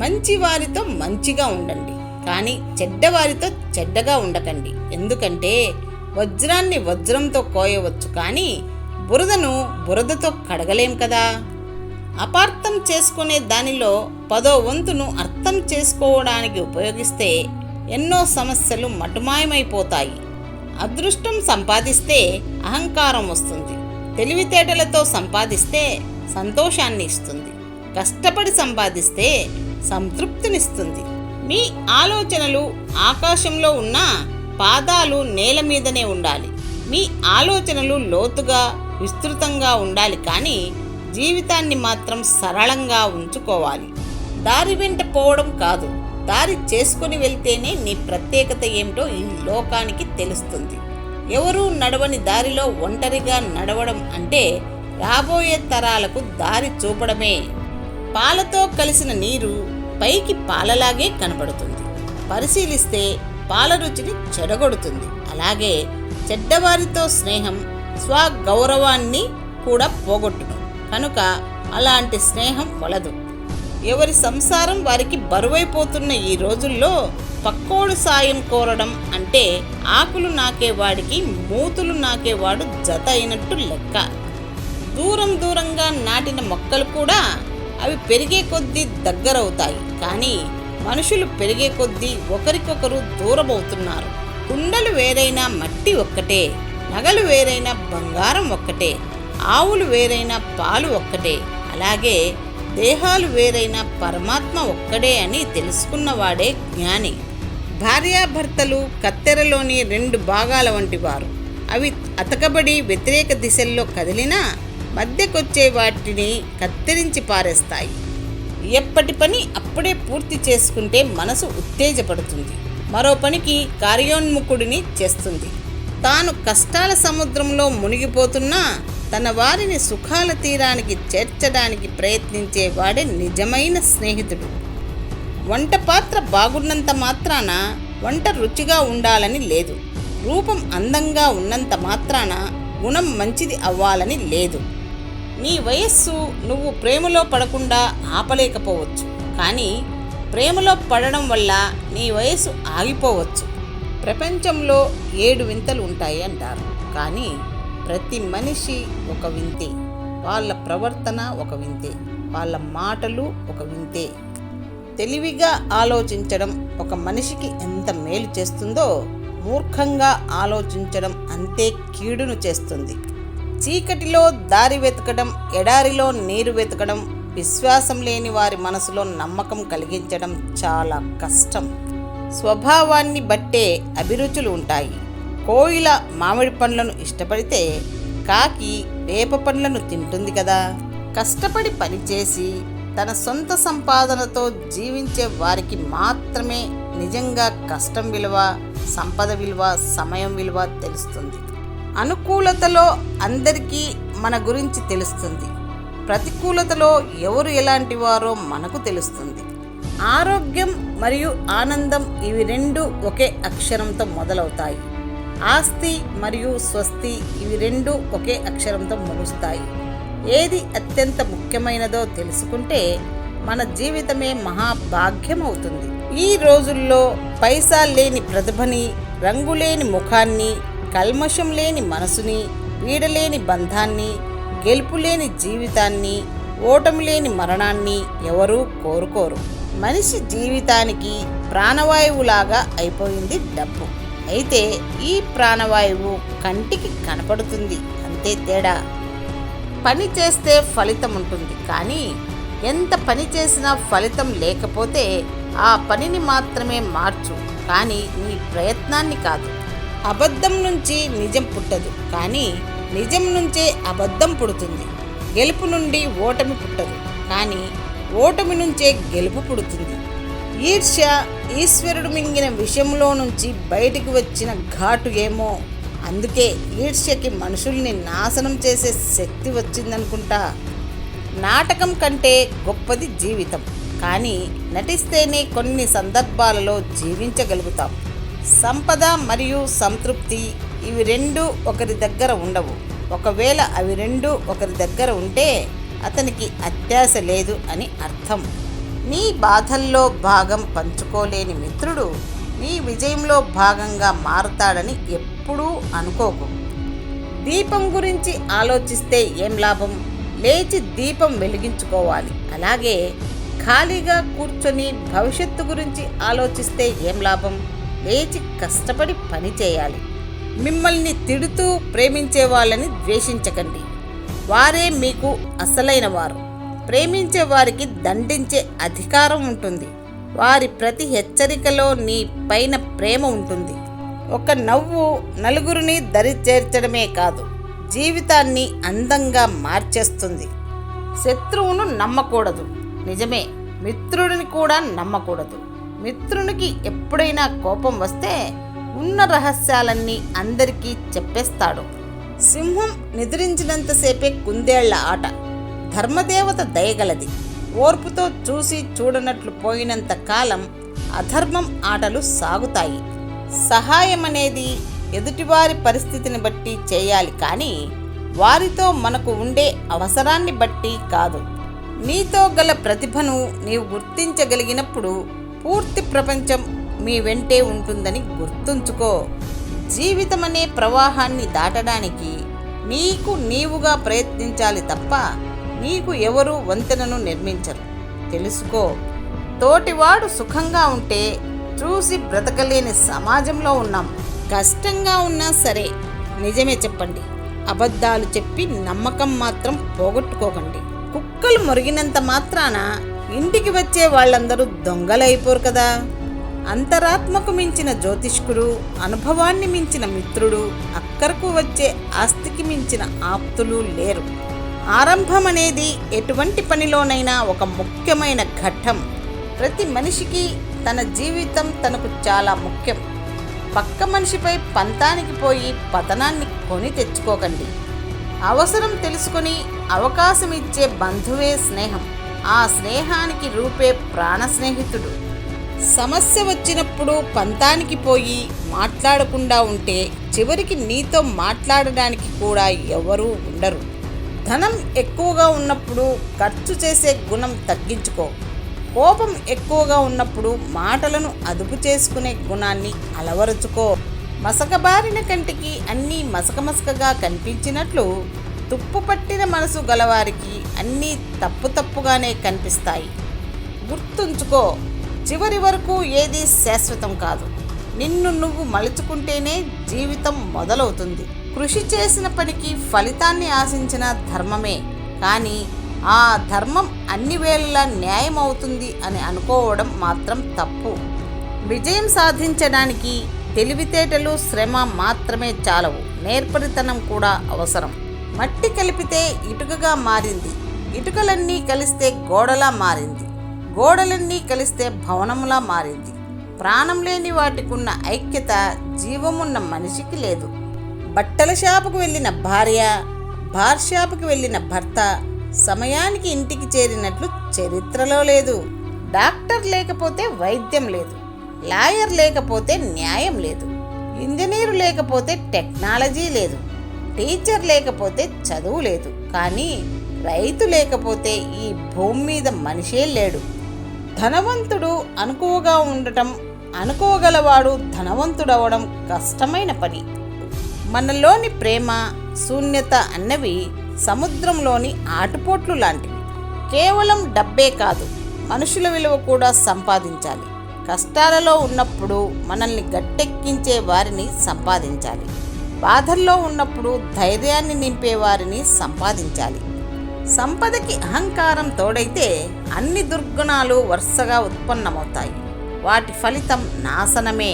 మంచి వారితో మంచిగా ఉండండి, కానీ చెడ్డవారితో చెడ్డగా ఉండకండి. ఎందుకంటే వజ్రాన్ని వజ్రంతో కోయవచ్చు, కానీ బురదను బురదతో కడగలేం కదా. అపార్థం చేసుకునే దానిలో 10వ వంతును అర్థం చేసుకోవడానికి ఉపయోగిస్తే ఎన్నో సమస్యలు మటుమాయమైపోతాయి. అదృష్టం సంపాదిస్తే అహంకారం వస్తుంది. తెలివితేటలతో సంపాదిస్తే సంతోషాన్ని ఇస్తుంది. కష్టపడి సంపాదిస్తే సంతృప్తినిస్తుంది. మీ ఆలోచనలు ఆకాశంలో ఉన్న పాదాలు నేల మీదనే ఉండాలి. మీ ఆలోచనలు లోతుగా విస్తృతంగా ఉండాలి, కానీ జీవితాన్ని మాత్రం సరళంగా ఉంచుకోవాలి. దారి వెంట పోవడం కాదు, దారి చేసుకుని వెళ్తేనే నీ ప్రత్యేకత ఏమిటో ఈ లోకానికి తెలుస్తుంది. ఎవరూ నడవని దారిలో ఒంటరిగా నడవడం అంటే రాబోయే తరాలకు దారి చూపడమే. పాలతో కలిసిన నీరు పైకి పాలలాగే కనబడుతుంది, పరిశీలిస్తే పాల రుచిని చెడగొడుతుంది. అలాగే చెడ్డవారితో స్నేహం స్వగౌరవాన్ని కూడా పోగొట్టును. కనుక అలాంటి స్నేహం వలదు. ఎవరి సంసారం వారికి బరువైపోతున్న ఈ రోజుల్లో పక్కోడు సాయం కోరడం అంటే ఆకులు నాకేవాడికి మూతులు నాకేవాడు జత అయినట్టు లెక్క. దూరం దూరంగా నాటిన మొక్కలు కూడా అవి పెరిగే కొద్దీ దగ్గరవుతాయి, కానీ మనుషులు పెరిగే కొద్దీ ఒకరికొకరు దూరమవుతున్నారు. కుండలు వేరైనా మట్టి ఒక్కటే, నగలు వేరైనా బంగారం ఒక్కటే, ఆవులు వేరైనా పాలు ఒక్కటే, అలాగే దేహాలు వేరైనా పరమాత్మ ఒక్కడే అని తెలుసుకున్నవాడే జ్ఞాని. భార్యాభర్తలు కత్తెరలోని 2 భాగాల వంటి వారు. అవి అతకబడి వ్యతిరేక దిశల్లో కదిలినా మధ్యకొచ్చే వాటిని కత్తిరించి పారేస్తాయి. ఎప్పటి పని అప్పుడే పూర్తి చేసుకుంటే మనసు ఉత్తేజపడుతుంది, మరో పనికి కార్యోన్ముఖుడిని చేస్తుంది. తాను కష్టాల సముద్రంలో మునిగిపోతున్నా తన వారిని సుఖాల తీరానికి చేర్చడానికి ప్రయత్నించేవాడే నిజమైన స్నేహితుడు. వంట పాత్ర బాగున్నంత మాత్రాన వంట రుచిగా ఉండాలని లేదు. రూపం అందంగా ఉన్నంత మాత్రాన గుణం మంచిది అవ్వాలని లేదు. నీ వయస్సు నువ్వు ప్రేమలో పడకుండా ఆపలేకపోవచ్చు, కానీ ప్రేమలో పడడం వల్ల నీ వయస్సు ఆగిపోవచ్చు. ప్రపంచంలో 7 వింతలు ఉంటాయి అంటారు, కానీ ప్రతి మనిషి ఒక వింతే. వాళ్ళ ప్రవర్తన ఒక వింతే, వాళ్ళ మాటలు ఒక వింతే. తెలివిగా ఆలోచించడం ఒక మనిషికి ఎంత మేలు చేస్తుందో, మూర్ఖంగా ఆలోచించడం అంతే కీడును చేస్తుంది. చీకటిలో దారి వెతకడం, ఎడారిలో నీరు వెతకడం, విశ్వాసం లేని వారి మనసులో నమ్మకం కలిగించడం చాలా కష్టం. స్వభావాన్ని బట్టే అభిరుచులు ఉంటాయి. కోయిల మామిడి పండ్లను ఇష్టపడితే కాకి వేప పండ్లను తింటుంది కదా. కష్టపడి పనిచేసి తన సొంత సంపాదనతో జీవించే వారికి మాత్రమే నిజంగా కష్టం విలువ, సంపద విలువ, సమయం విలువ తెలుస్తుంది. అనుకూలతలో అందరికీ మన గురించి తెలుస్తుంది, ప్రతికూలతలో ఎవరు ఎలాంటి వారో మనకు తెలుస్తుంది. ఆరోగ్యం మరియు ఆనందం ఇవి 2 ఒకే అక్షరంతో మొదలవుతాయి. ఆస్తి మరియు స్వస్తి ఇవి 2 ఒకే అక్షరంతో ముగుస్తాయి. ఏది అత్యంత ముఖ్యమైనదో తెలుసుకుంటే మన జీవితమే మహాభాగ్యం అవుతుంది. ఈ రోజుల్లో పైసా లేని ప్రతిభని, రంగులేని ముఖాన్ని, కల్మషం లేని మనసుని, వీడలేని బంధాన్ని, గెలుపులేని జీవితాన్ని, ఓటమి లేని మరణాన్ని ఎవరూ కోరుకోరు. మనిషి జీవితానికి ప్రాణవాయువులాగా అయిపోయింది డబ్బు. అయితే ఈ ప్రాణవాయువు కంటికి కనపడుతుంది, అంతే తేడా. పని చేస్తే ఫలితం ఉంటుంది, కానీ ఎంత పని చేసినా ఫలితం లేకపోతే ఆ పనిని మాత్రమే మార్చు, కానీ నీ ప్రయత్నాన్ని కాదు. అబద్ధం నుంచి నిజం పుట్టదు, కానీ నిజం నుంచే అబద్ధం పుడుతుంది. గెలుపు నుండి ఓటమి పుట్టదు, కానీ ఓటమి నుంచే గెలుపు పుడుతుంది. ఈర్ష్య ఈశ్వరుడు మింగిన విషయంలో నుంచి బయటికి వచ్చిన ఘాటు ఏమో. అందుకే ఈర్ష్యకి మనుషుల్ని నాశనం చేసే శక్తి వచ్చిందనుకుంటా. నాటకం కంటే గొప్పది జీవితం, కానీ నటిస్తేనే కొన్ని సందర్భాలలో జీవించగలుగుతాం. సంపద మరియు సంతృప్తి ఇవి 2 ఒకరి దగ్గర ఉండవు. ఒకవేళ అవి 2 ఒకరి దగ్గర ఉంటే అతనికి అత్యాశ లేదు అని అర్థం. నీ బాధల్లో భాగం పంచుకోలేని మిత్రుడు నీ విజయంలో భాగంగా మారుతాడని ఎప్పుడూ అనుకోకు. దీపం గురించి ఆలోచిస్తే ఏం లాభం? లేచి దీపం వెలిగించుకోవాలి. అలాగే ఖాళీగా కూర్చొని భవిష్యత్తు గురించి ఆలోచిస్తే ఏం లాభం? లేచి కష్టపడి పని చేయాలి. మిమ్మల్ని తిడుతూ ప్రేమించే వాళ్ళని ద్వేషించకండి. వారే మీకు అసలైన వారు. ప్రేమించే వారికి దండించే అధికారం ఉంటుంది. వారి ప్రతి హెచ్చరికలో నీ పైన ప్రేమ ఉంటుంది. ఒక నవ్వు నలుగురిని దరి చేర్చడమే కాదు, జీవితాన్ని అందంగా మార్చేస్తుంది. శత్రువును నమ్మకూడదు, నిజమే. మిత్రుడిని కూడా నమ్మకూడదు. మిత్రునికి ఎప్పుడైనా కోపం వస్తే ఉన్న రహస్యాలన్నీ అందరికీ చెప్పేస్తాడు. సింహం నిద్రించినంతసేపే కుందేళ్ల ఆట. ధర్మదేవత దయగలది. ఓర్పుతో చూసి చూడనట్లు పోయినంత కాలం అధర్మం ఆటలు సాగుతాయి. సహాయం అనేది ఎదుటివారి పరిస్థితిని బట్టి చేయాలి, కానీ వారితో మనకు ఉండే అవసరాన్ని బట్టి కాదు. నీతో గల ప్రతిభను నీవు గుర్తించగలిగినప్పుడు పూర్తి ప్రపంచం మీ వెంటే ఉంటుందని గుర్తుంచుకో. జీవితం అనే ప్రవాహాన్ని దాటడానికి నీకు నీవుగా ప్రయత్నించాలి తప్ప నీకు ఎవరూ వంతెనను నిర్మించరు. తెలుసుకో. తోటివాడు సుఖంగా ఉంటే చూసి బ్రతకలేని సమాజంలో ఉన్నాం. కష్టంగా ఉన్నా సరే నిజమే చెప్పండి. అబద్ధాలు చెప్పి నమ్మకం మాత్రం పోగొట్టుకోకండి. కుక్కలు మొరిగినంత మాత్రాన ఇంటికి వచ్చే వాళ్ళందరూ దొంగలైపోరు కదా. అంతరాత్మకు మించిన జ్యోతిష్కుడు, అనుభవాన్ని మించిన మిత్రుడు, అక్కరకు వచ్చే ఆస్తికి మించిన ఆప్తులు లేరు. ఆరంభం అనేది ఎటువంటి పనిలోనైనా ఒక ముఖ్యమైన ఘట్టం. ప్రతి మనిషికి తన జీవితం తనకు చాలా ముఖ్యం. పక్క మనిషిపై పంతానికి పోయి పతనాన్ని కొని తెచ్చుకోకండి. అవసరం తెలుసుకొని అవకాశం ఇచ్చే బంధువే స్నేహం. ఆ స్నేహానికి రూపే ప్రాణ స్నేహితుడు. సమస్య వచ్చినప్పుడు పంతానికి పోయి మాట్లాడకుండా ఉంటే చివరికి నీతో మాట్లాడడానికి కూడా ఎవరూ ఉండరు. ధనం ఎక్కువగా ఉన్నప్పుడు ఖర్చు చేసే గుణం తగ్గించుకో. కోపం ఎక్కువగా ఉన్నప్పుడు మాటలను అదుపు చేసుకునే గుణాన్ని అలవరుచుకో. మసకబారిన కంటికి అన్నీ మసకమసకగా కనిపించినట్లు తుప్పు పట్టిన మనసు గలవారికి అన్నీ తప్పుగానే కనిపిస్తాయి. గుర్తుంచుకో, చివరి వరకు ఏది శాశ్వతం కాదు. నిన్ను నువ్వు మలుచుకుంటేనే జీవితం మొదలవుతుంది. కృషి చేసిన పనికి ఫలితాన్ని ఆశించిన ధర్మమే, కానీ ఆ ధర్మం అన్ని వేళలా న్యాయం అవుతుంది అని అనుకోవడం మాత్రం తప్పు. విజయం సాధించడానికి తెలివితేటలు, శ్రమ మాత్రమే చాలవు. నేర్పరితనం కూడా అవసరం. మట్టి కలిపితే ఇటుకగా మారింది. ఇటుకలన్నీ కలిస్తే గోడలా మారింది. గోడలన్నీ కలిస్తే భవనంలా మారింది. ప్రాణం లేని వాటికున్న ఐక్యత జీవమున్న మనిషికి లేదు. బట్టల షాపుకు వెళ్ళిన భార్య, బార్ షాపుకి వెళ్ళిన భర్త సమయానికి ఇంటికి చేరినట్లు చరిత్రలో లేదు. డాక్టర్ లేకపోతే వైద్యం లేదు. లాయర్ లేకపోతే న్యాయం లేదు. ఇంజనీరు లేకపోతే టెక్నాలజీ లేదు. టీచర్ లేకపోతే చదువు లేదు. కానీ రైతు లేకపోతే ఈ భూమి మీద మనిషే లేడు. ధనవంతుడు అనుకువగా ఉండటం, అనుకోగలవాడు ధనవంతుడవడం కష్టమైన పని. మనలోని ప్రేమ, శూన్యత అన్నవి సముద్రంలోని ఆటుపోట్లు లాంటివి. కేవలం డబ్బే కాదు, మనుషుల విలువ కూడా సంపాదించాలి. కష్టాలలో ఉన్నప్పుడు మనల్ని గట్టెక్కించే వారిని సంపాదించాలి. బాధల్లో ఉన్నప్పుడు ధైర్యాన్ని నింపే వారిని సంపాదించాలి. సంపదకి అహంకారం తోడైతే అన్ని దుర్గుణాలు వరుసగా ఉత్పన్నమవుతాయి. వాటి ఫలితం నాశనమే.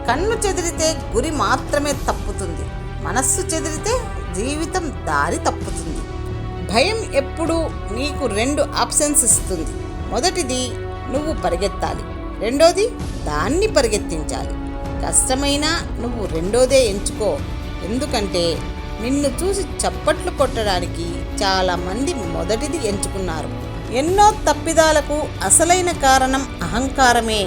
కన్ను చెదిరితే గురి మాత్రమే తప్పుతుంది. మనస్సు చెదిరితే జీవితం దారి తప్పుతుంది. భయం ఎప్పుడూ నీకు 2 ఆప్షన్స్ ఇస్తుంది. మొదటిది నువ్వు పరిగెత్తాలి, రెండోది దాన్ని పరిగెత్తించాలి. కష్టమైనా నువ్వు రెండోదే ఎంచుకో. ఎందుకంటే నిన్ను చూసి చప్పట్లు కొట్టడానికి చాలామంది మొదటిది ఎంచుకున్నారు. ఎన్నో తప్పిదాలకు అసలైన కారణం అహంకారమే.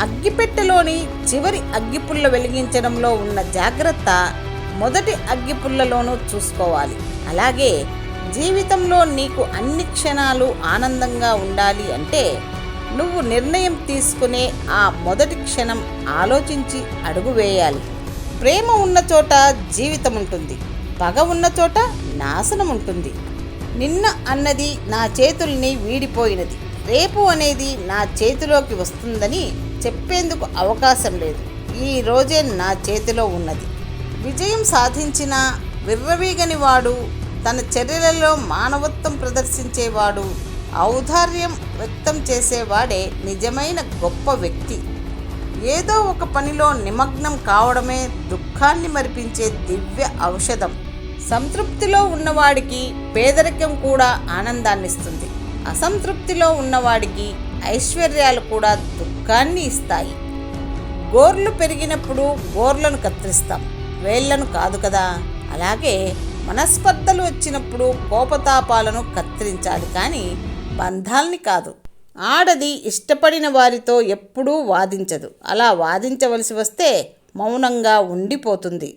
అగ్గిపెట్టెలోని చివరి అగ్గిపుల్ల వెలిగించడంలో ఉన్న జాగ్రత్త మొదటి అగ్గిపుల్లలోనూ చూసుకోవాలి. అలాగే జీవితంలో నీకు అన్ని క్షణాలు ఆనందంగా ఉండాలి అంటే నువ్వు నిర్ణయం తీసుకునే ఆ మొదటి క్షణం ఆలోచించి అడుగు వేయాలి. ప్రేమ ఉన్న చోట జీవితం ఉంటుంది, పగ ఉన్న చోట నాశనం ఉంటుంది. నిన్న అన్నది నా చేతుల్ని వీడిపోయినది, రేపు అనేది నా చేతిలోకి వస్తుందని చెప్పేందుకు అవకాశం లేదు. ఈ రోజే నా చేతిలో ఉన్నది. విజయం సాధించిన విర్రవీగని వాడు, తన చర్యలలో మానవత్వం ప్రదర్శించేవాడు, ఔదార్యం వ్యక్తం చేసేవాడే నిజమైన గొప్ప వ్యక్తి. ఏదో ఒక పనిలో నిమగ్నం కావడమే దుఃఖాన్ని మరిపించే దివ్య ఔషధం. సంతృప్తిలో ఉన్నవాడికి పేదరికం కూడా ఆనందాన్నిస్తుంది. అసంతృప్తిలో ఉన్నవాడికి ఐశ్వర్యాలు కూడా దుఃఖాన్ని ఇస్తాయి. గోర్లు పెరిగినప్పుడు గోర్లను కత్తిరిస్తాం, వేళ్లను కాదు కదా. అలాగే మనస్పర్ధలు వచ్చినప్పుడు కోపతాపాలను కత్తిరించాలి, కానీ బంధాల్ని కాదు. ఆడది ఇష్టపడిన వారితో ఎప్పుడూ వాదించదు. అలా వాదించవలసి వస్తే మౌనంగా ఉండిపోతుంది.